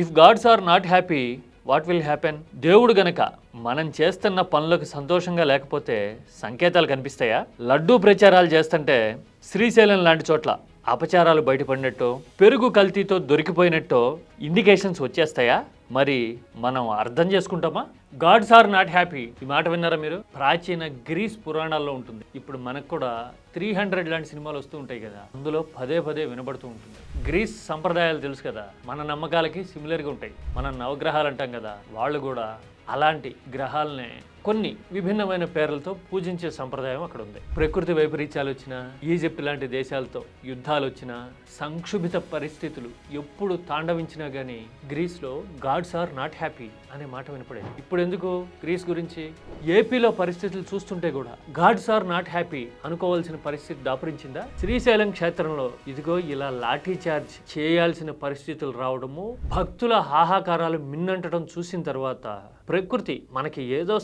If gods are not happy what will happen? దేవుడు గనక మనం చేస్తున్న పనులకు సంతోషంగా లేకపోతే సంకేతాలు కనిపిస్తాయా? లడ్డూ ప్రచారాలు చేస్తుంటే శ్రీశైలం లాంటి చోట్ల అపచారాలు బయటపడినట్టు, పెరుగు కల్తీతో దొరికిపోయినట్టు ఇండికేషన్స్ వచ్చేస్తాయా? మరి మనం అర్థం చేసుకుంటామా? గాడ్స్ ఆర్ నాట్ హ్యాపీ, ఈ మాట విన్నారా మీరు? ప్రాచీన గ్రీస్ పురాణాల్లో ఉంటుంది. ఇప్పుడు మనకు కూడా 300 లాంటి సినిమాలు వస్తూ ఉంటాయి కదా, అందులో పదే పదే వినబడుతూ ఉంటుంది. గ్రీస్ సంప్రదాయాలు తెలుసు కదా, మన నమ్మకాలకి సిమిలర్గా ఉంటాయి. మనం నవగ్రహాలు అంటాం కదా, వాళ్ళు కూడా అలాంటి గ్రహాలనే కొన్ని విభిన్నమైన పేర్లతో పూజించే సంప్రదాయం అక్కడ ఉంది. ప్రకృతి వైపరీత్యాలు వచ్చినా, ఈజిప్ట్ లాంటి దేశాలతో యుద్ధాలు వచ్చినా, సంక్షుభిత పరిస్థితులు ఎప్పుడు తాండవించినా గానీ గ్రీస్లో గాడ్స్ ఆర్ నాట్ హ్యాపీ అనే మాట వినపడేది. ఇప్పుడు ఎందుకు గ్రీస్ గురించి? ఏపీలో పరిస్థితులు చూస్తుంటే కూడా గాడ్స్ ఆర్ నాట్ హ్యాపీ అనుకోవాల్సిన పరిస్థితి దాపురించిందా? శ్రీశైలం క్షేత్రంలో ఇదిగో ఇలా లాఠీ చార్జ్ చేయాల్సిన పరిస్థితులు రావడము, భక్తుల హాహాకారాలు మిన్నంటడం చూసిన తర్వాత ప్రకృతి మనకి ఏదో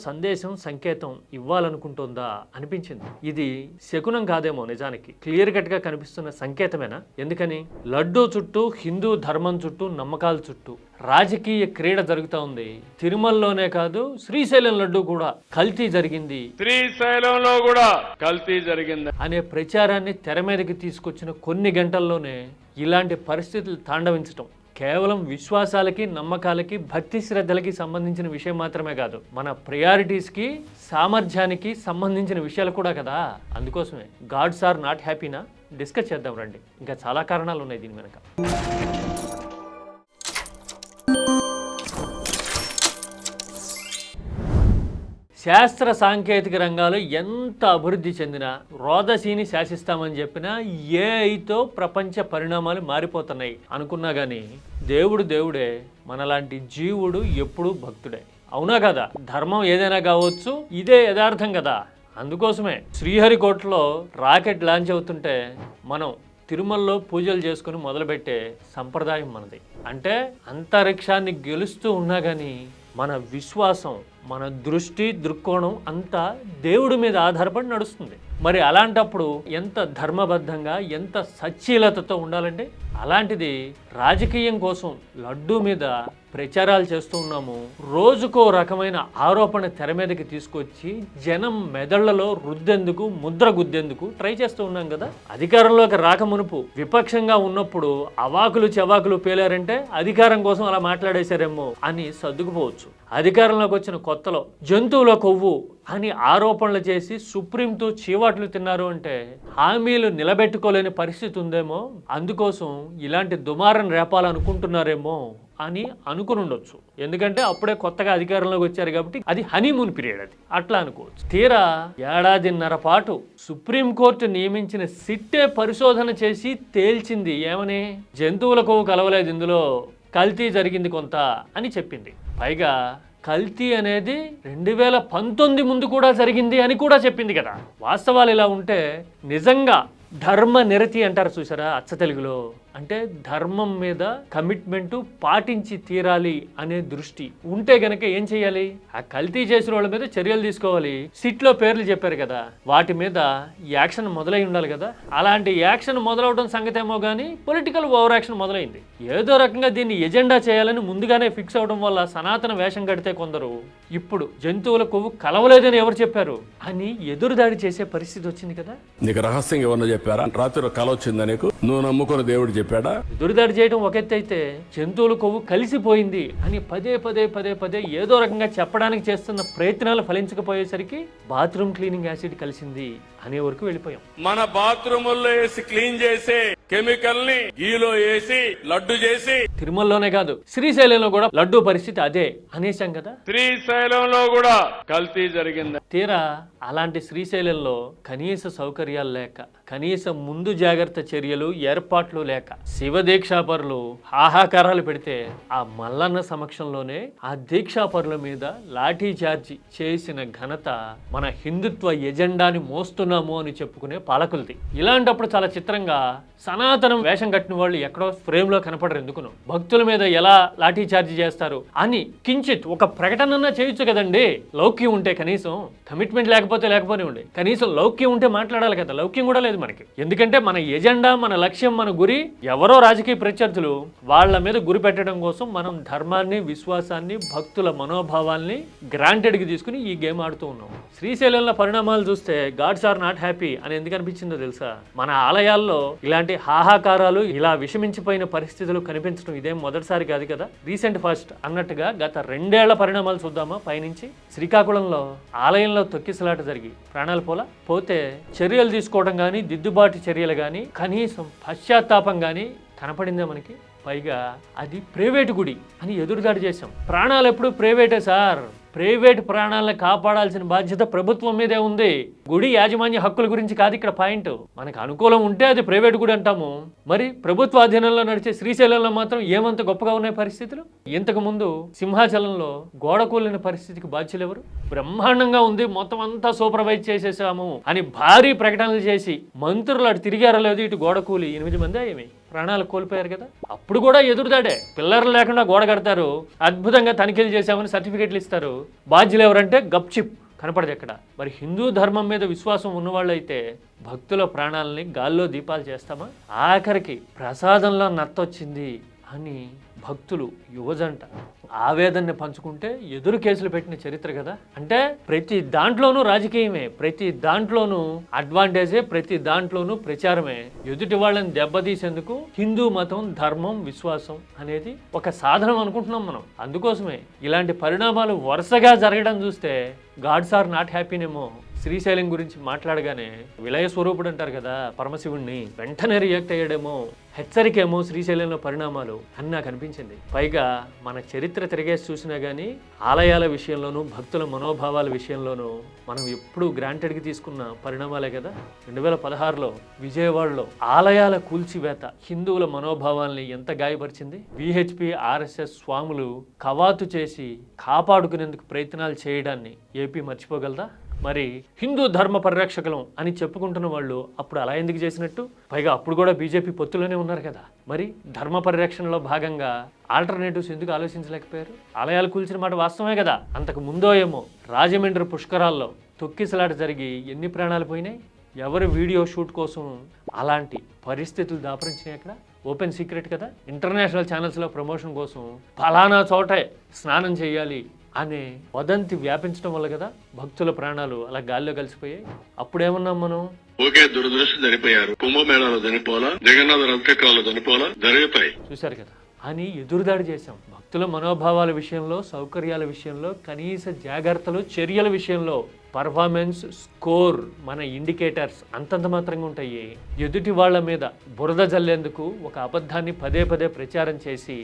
సంకేతం ఇవ్వాలనుకుంటుందా అనిపించింది. ఇది శకునం కాదేమో, నిజానికి క్లియర్ కట్ గా కనిపిస్తున్న సంకేతమేనా? ఎందుకని? లడ్డూ చుట్టూ, హిందూ ధర్మం చుట్టూ, నమ్మకాల చుట్టూ రాజకీయ క్రీడ జరుగుతూ ఉంది. తిరుమలలోనే కాదు, శ్రీశైలం లడ్డూ కూడా కల్తీ జరిగింది, శ్రీశైలంలో కూడా కల్తీ జరిగింది అనే ప్రచారాన్ని తెర మీదకి తీసుకొచ్చిన కొన్ని గంటల్లోనే ఇలాంటి పరిస్థితులు తాండవించటం కేవలం విశ్వాసాలకి, నమ్మకాలకి, భక్తి శ్రద్ధలకి సంబంధించిన విషయం మాత్రమే కాదు, మన ప్రయారిటీస్కి, సామర్థ్యానికి సంబంధించిన విషయాలు కూడా కదా. అందుకోసమే గాడ్స్ ఆర్ నాట్ హ్యాపీనా డిస్కస్ చేద్దాం రండి. ఇంకా చాలా కారణాలు ఉన్నాయి దీని వెనక. శాస్త్ర సాంకేతిక రంగాలు ఎంత అభివృద్ధి చెందినా, రోదసీని శాసిస్తామని చెప్పినా, ఏఐతో ప్రపంచ పరిణామాలు మారిపోతున్నాయి అనుకున్నా కానీ దేవుడు దేవుడే, మనలాంటి జీవుడు ఎప్పుడూ భక్తుడే. అవునా కదా? ధర్మం ఏదైనా కావచ్చు, ఇదే యథార్థం కదా. అందుకోసమే శ్రీహరికోటలో రాకెట్ లాంచ్ అవుతుంటే మనం తిరుమలలో పూజలు చేసుకుని మొదలుపెట్టే సంప్రదాయం మనది. అంటే అంతరిక్షాన్ని గెలుస్తూ ఉన్నా కానీ మన విశ్వాసం, మన దృష్టి, దృక్కోణం అంతా దేవుడి మీద ఆధారపడి నడుస్తుంది. మరి అలాంటప్పుడు ఎంత ధర్మబద్ధంగా, ఎంత సచ్చీలతతో ఉండాలండి? అలాంటిది రాజకీయం కోసం లడ్డూ మీద ప్రచారాలు చేస్తూ ఉన్నాము. రోజుకో రకమైన ఆరోపణ తెర మీదకి తీసుకొచ్చి జనం మెదళ్లలో రుద్దెందుకు, ముద్ర గుద్దేందుకు ట్రై చేస్తూ ఉన్నాం కదా. అధికారంలోకి రాక మునుపు విపక్షంగా ఉన్నప్పుడు అవాకులు చెవాకులు పేలారంటే అధికారం కోసం అలా మాట్లాడేశారేమో అని సర్దుకుపోవచ్చు. అధికారంలోకి వచ్చిన కొత్తలో జంతువుల కొవ్వు అని ఆరోపణలు చేసి సుప్రీంతో చీవాట్లు తిన్నారు అంటే హామీలు నిలబెట్టుకోలేని పరిస్థితి ఉందేమో, అందుకోసం ఇలాంటి దుమారం రేపాలనుకుంటున్నారేమో అని అనుకుని ఉండొచ్చు. ఎందుకంటే అప్పుడే కొత్తగా అధికారంలోకి వచ్చారు కాబట్టి అది హనీమూన్ పీరియడ్, అది అట్లా అనుకోవచ్చు. తీరా ఏడాదిన్నర పాటు సుప్రీంకోర్టు నియమించిన సిట్టే పరిశోధన చేసి తేల్చింది ఏమని? జంతువుల కొవ్వు కలవలేదు, ఇందులో కల్తీ జరిగింది కొంత అని చెప్పింది. పైగా కల్తీ అనేది 2019 ముందు కూడా జరిగింది అని కూడా చెప్పింది కదా. వాస్తవాలు ఇలా ఉంటే నిజంగా ధర్మ నిరతి అంటారు చూసారా అచ్చ తెలుగులో, అంటే ధర్మం మీద కమిట్మెంటు పాటించి తీరాలి అనే దృష్టి ఉంటే గనక ఏం చేయాలి? ఆ కల్తీ చేసిన వాళ్ళ మీద చర్యలు తీసుకోవాలి. సిట్లో పేర్లు చెప్పారు కదా, వాటి మీద యాక్షన్ మొదలై ఉండాలి కదా. అలాంటి యాక్షన్ మొదలవడం సంగతేమో కానీ పొలిటికల్ ఓవర్ యాక్షన్ మొదలైంది. ఏదో రకంగా దీన్ని ఎజెండా చేయాలని ముందుగానే ఫిక్స్ అవడం వల్ల సనాతన వేషం కడితే కొందరు ఇప్పుడు జంతువుల కొవ్వు కలవలేదని ఎవరు చెప్పారు అని ఎదురుదాడి చేసే పరిస్థితి వచ్చింది కదా. నీకు రహస్యంగా ఏమన్నా చెప్పారా? రాత్రి కల వచ్చిందా నీకు? నువ్వు నమ్ముకున్న దేవుడు చెప్పాడా? ఎదురుదాడి చేయడం ఒక ఎత్తు అయితే జంతువుల కొవ్వు కలిసిపోయింది అని పదే పదే పదే పదే ఏదో రకంగా చెప్పడానికి చేస్తున్న ప్రయత్నాలు ఫలించకపోయేసరికి బాత్రూమ్ క్లీనింగ్ యాసిడ్ కలిసింది అనే వరకు వెళ్ళిపోయాం. మన బాత్రూముల్లో వేసి క్లీన్ చేసే కెమికల్ ని గీలో వేసి లడ్డు చేసి, తిరుమలలోనే కాదు శ్రీశైలంలో కూడా లడ్డూ పరిస్థితి అదే అనేసాం కదా. శ్రీశైలంలో కూడా కల్తీ జరిగింది. తీరా అలాంటి శ్రీశైలంలో కనీస సౌకర్యాలు లేక, కనీస ముందు జాగ్రత్త చర్యలు, ఏర్పాట్లు లేక శివ దీక్షాపరులు హాహాకారాలు పెడితే ఆ మల్లన్న సమక్షంలోనే ఆ దీక్షాపరుల మీద లాఠీ చార్జి చేసిన ఘనత మన హిందుత్వ ఎజెండాని మోస్తున్నాము అని చెప్పుకునే పాలకులది. ఇలాంటప్పుడు చాలా చిత్రంగా సనాతనం వేషం కట్టిన వాళ్ళు ఎక్కడో ఫ్రేమ్ లో కనపడరు. ఎందుకును భక్తుల మీద ఎలా లాఠీ చార్జీ చేస్తారు అని కించిత్ ఒక ప్రకటన చేయొచ్చు కదండి. లౌక్యం ఉంటే, కనీసం కమిట్మెంట్ లేకపోతే లేకపోతే ఉండే, కనీసం లౌక్యం ఉంటే మాట్లాడాలి కదా. లౌక్యం కూడా లేదు. మనకి. ఎందుకంటే మన ఎజెండా, మన లక్ష్యం, మన గురి ఎవరో రాజకీయ ప్రత్యర్థులు వాళ్ళ మీద గురి పెట్టడం కోసం మనం ధర్మాన్ని, విశ్వాసాన్ని, భక్తుల మనోభావాల్ని గ్రాంటెడ్కి తీసుకుని ఈ గేమ్ ఆడుతూ ఉన్నాం. శ్రీశైలంలో పరిణామాలు చూస్తే గాడ్స్ ఆర్ నాట్ హ్యాపీ అని ఎందుకు అనిపించిందో తెలుసా? మన ఆలయాల్లో ఇలాంటి హాహాకారాలు, ఇలా విషమించిపోయిన పరిస్థితులు కనిపించడం ఇదేం మొదటిసారి కాదు కదా, రీసెంట్ ఫస్ట్ అన్నట్టుగా గత 2 ఏళ్ల పరిణామాలు చూద్దామా పైనుంచి. శ్రీకాకుళంలో ఆలయంలో తొక్కిసలాట జరిగి ప్రాణాలు పోతే చర్యలు తీసుకోవడం కానీ, దిద్దుబాటు చర్యలు కానీ, కనీసం పశ్చాత్తాపం కానీ కనపడిందే మనకి. పైగా అది ప్రైవేటు గుడి అని ఎదురుదాడి చేశాం. ప్రాణాలు ఎప్పుడు ప్రైవేటే సార్. ప్రైవేట్ ప్రాణాలను కాపాడాల్సిన బాధ్యత ప్రభుత్వం మీదే ఉంది. గుడి యాజమాన్య హక్కుల గురించి కాదు ఇక్కడ పాయింట్. మనకు అనుకూలం ఉంటే అది ప్రైవేట్ గుడి అంటాము. మరి ప్రభుత్వ అధీనంలో నడిచే శ్రీశైలంలో మాత్రం ఏమంత గొప్పగా ఉన్నాయి పరిస్థితులు. ఇంతకు ముందు సింహాచలంలో గోడ కూలిన పరిస్థితికి బాధ్యులు ఎవరు? బ్రహ్మాండంగా ఉంది, మొత్తం అంతా సూపర్వైజ్ చేసేసాము అని భారీ ప్రకటనలు చేసి మంత్రులు అటు తిరిగారో లేదు, ఇటు గోడ కూలి 8 మంది ఏమి ప్రాణాలు కోల్పోయారు కదా. అప్పుడు కూడా ఎదురుదాడే. పిల్లర్లు లేకుండా గోడ కడతారు, అద్భుతంగా తనిఖీలు చేశామని సర్టిఫికేట్లు ఇస్తారు. బాధ్యులు ఎవరంటే గప్చిప్ కనపడదు ఎక్కడ. మరి హిందూ ధర్మం మీద విశ్వాసం ఉన్నవాళ్ళు అయితే భక్తుల ప్రాణాలని గాల్లో దీపాలు చేస్తామా? ఆఖరికి ప్రసాదంలో నత్తొచ్చింది అని భక్తులు యువజంట ఆవేదనని పంచుకుంటే ఎదురు కేసులు పెట్టిన చరిత్ర కదా. అంటే ప్రతి దాంట్లోనూ రాజకీయమే, ప్రతి దాంట్లోనూ అడ్వాంటేజే, ప్రతి దాంట్లోనూ ప్రచారమే. ఎదుటి వాళ్ళని దెబ్బతీసేందుకు హిందూ మతం, ధర్మం, విశ్వాసం అనేది ఒక సాధనం అనుకుంటున్నాం మనం. అందుకోసమే ఇలాంటి పరిణామాలు వరుసగా జరగడం చూస్తే గాడ్స్ ఆర్ నాట్ హ్యాపీనేమో. శ్రీశైలం గురించి మాట్లాడగానే విలయ స్వరూపుడు అంటారు కదా పరమశివుణ్ణి, వెంటనే రియాక్ట్ అయ్యాడేమో, హెచ్చరికేమో శ్రీశైలంలో పరిణామాలు అని నాకు అనిపించింది. పైగా మన చరిత్ర తిరిగేసి చూసినా కానీ ఆలయాల విషయంలోనూ, భక్తుల మనోభావాల విషయంలోనూ మనం ఎప్పుడూ గ్రాంటెడ్కి తీసుకున్న పరిణామాలే కదా. 2016లో విజయవాడలో ఆలయాల కూల్చివేత హిందువుల మనోభావాల్ని ఎంత గాయపరిచింది. విహెచ్పి, ఆర్ఎస్ఎస్ స్వాములు కవాతు చేసి కాపాడుకునేందుకు ప్రయత్నాలు చేయడాన్ని ఏపీ మర్చిపోగలదా? మరి హిందూ ధర్మ పరిరక్షకులం అని చెప్పుకుంటున్న వాళ్ళు అప్పుడు అలా ఎందుకు చేసినట్టు? పైగా అప్పుడు కూడా బీజేపీ పొత్తులోనే ఉన్నారు కదా. మరి ధర్మ పరిరక్షణలో భాగంగా ఆల్టర్నేటివ్స్ ఎందుకు ఆలోచించలేకపోయారు? ఆలయాలు కూల్చిన మాట వాస్తవమే కదా. అంతకు ముందో ఏమో రాజమండ్రి పుష్కరాల్లో తొక్కిసలాట జరిగి ఎన్ని ప్రాణాలు పోయినాయి? ఎవరి వీడియో షూట్ కోసం అలాంటి పరిస్థితులు దాపరించినాయి అక్కడ? ఓపెన్ సీక్రెట్ కదా. ఇంటర్నేషనల్ ఛానల్స్లో ప్రమోషన్ కోసం ఫలానా చోటే స్నానం చేయాలి అనే వదంతి వ్యాపించడం వల్ల కదా భక్తుల ప్రాణాలు అలా గాల్లో కలిసిపోయాయి. అప్పుడేమన్నాం మనం? ఓకే, దురదృష్టి చనిపోయారు, కుంభమేళాలో చనిపోలా, జగన్నాథ రథచక్రాలు చనిపోలా, జరుగుతాయి చూశారు కదా అని ఎదురుదాడి చేశాం. భక్తుల మనోభావాల విషయంలో, సౌకర్యాల విషయంలో, కనీస జాగ్రత్తలు, చర్యల విషయంలో పర్ఫార్మెన్స్, స్కోర్, మన ఇండికేటర్స్ అంతంత మాత్రంగా ఉంటాయి. ఎదుటి వాళ్ళ మీద బురద జల్లేందుకు ఒక అబద్ధాన్ని పదే పదే ప్రచారం చేసి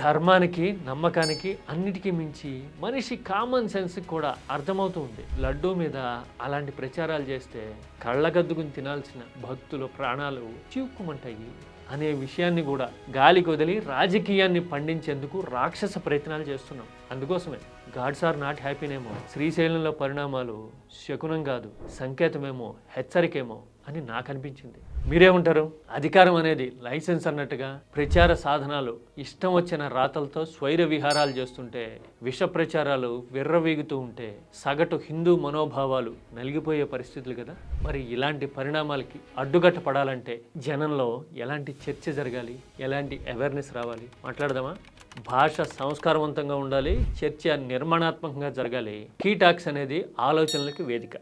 ధర్మానికి, నమ్మకానికి అన్నిటికీ మించి మనిషి కామన్ సెన్స్ కూడా అర్థమవుతుంది. లడ్డూ మీద అలాంటి ప్రచారాలు చేస్తే కళ్ళగద్దుకుని తినాల్సిన భక్తుల ప్రాణాలు చిక్కుమంటాయి అనే విషయాన్ని కూడా గాలికి వదిలి రాజకీయాన్ని పండించేందుకు రాక్షస ప్రయత్నాలు చేస్తున్నాం. అందుకోసమే గాడ్స్ ఆర్ నాట్ హ్యాపీనేమో. శ్రీశైలంలో పరిణామాలు శకునం కాదు, సంకేతమేమో, హెచ్చరికేమో అని నాకు అనిపించింది. మీరేమంటారు? అధికారం అనేది లైసెన్స్ అన్నట్టుగా ప్రచార సాధనాలు ఇష్టం వచ్చిన రాతలతో స్వైర విహారాలు చేస్తుంటే, విష ప్రచారాలు విర్రవీగుతూ ఉంటే సగటు హిందూ మనోభావాలు నలిగిపోయే పరిస్థితులు కదా. మరి ఇలాంటి పరిణామాలకి అడ్డుకట్ట పడాలంటే జనంలో ఎలాంటి చర్చ జరగాలి, ఎలాంటి అవేర్నెస్ రావాలి మాట్లాడదామా? భాష సంస్కారవంతంగా ఉండాలి, చర్చ నిర్మాణాత్మకంగా జరగాలి. కీ టాక్స్ అనేది ఆలోచనలకి వేదిక.